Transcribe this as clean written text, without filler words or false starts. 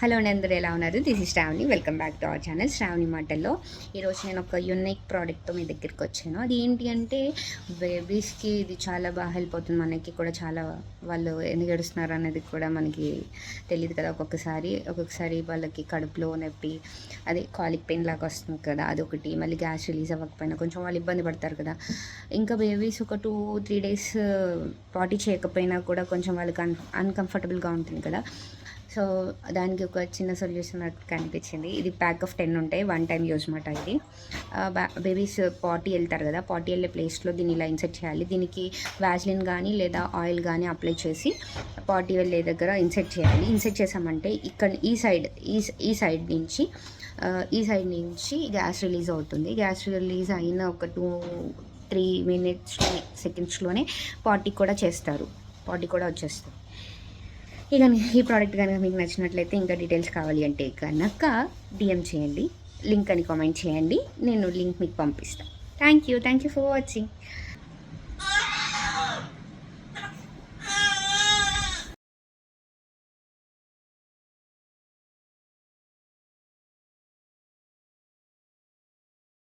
Hello అండి, అందరూ ఎలా ఉన్నారు? This is Shravani. Welcome back to our channel Shravani మాటల్లో. ఈరోజు నేను ఒక యూనిక్ ప్రోడక్ట్తో మీ దగ్గరికి వచ్చాను. అది ఏంటి అంటే బేబీస్కి ఇది చాలా బాగా హెల్ప్ అవుతుంది. మనకి కూడా చాలా వాళ్ళు ఎందుకు ఏడుస్తున్నారు అనేది కూడా మనకి తెలియదు కదా. ఒక్కొక్కసారి వాళ్ళకి కడుపులో నొప్పి, అదే కాలిక్ పెయిన్ లాగా వస్తుంది కదా, అదొకటి. మళ్ళీ గ్యాస్ రిలీజ్ అవ్వకపోయినా కొంచెం వాళ్ళు ఇబ్బంది పడతారు కదా. ఇంకా బేబీస్ ఒక 2-3 డేస్ పాటీ చేయకపోయినా కూడా కొంచెం వాళ్ళకి అన్కంఫర్టబుల్గా ఉంటుంది కదా. సో దానికి ఒక చిన్న సొల్యూషన్ నాకు కనిపించింది. ఇది ప్యాక్ ఆఫ్ 10 ఉంటాయి, 1 టైం యూజ్ మాట. ఇది బేబీస్ పాటీ వెళ్తారు కదా, పాటీ వెళ్ళే ప్లేస్లో దీన్ని ఇలా ఇన్సెర్ట్ చేయాలి. దీనికి వ్యాజ్లిన్ కానీ లేదా ఆయిల్ కానీ అప్లై చేసి పాటీ వెళ్ళే దగ్గర ఇన్సెర్ట్ చేయాలి. ఇన్సెర్ట్ చేసామంటే ఇక్కడ ఈ సైడ్ నుంచి గ్యాస్ రిలీజ్ అవుతుంది. గ్యాస్ రిలీజ్ అయిన ఒక 2-3 సెకండ్స్లోనే పాటీ కూడా వచ్చేస్తుంది. ఇక ఈ ప్రోడక్ట్ కనుక మీకు నచ్చినట్లయితే, ఇంకా డీటెయిల్స్ కావాలి అంటే కనుక డిఎం చేయండి, లింక్ అని కామెంట్ చేయండి, నేను లింక్ మీకు పంపిస్తాను. Thank you for watching.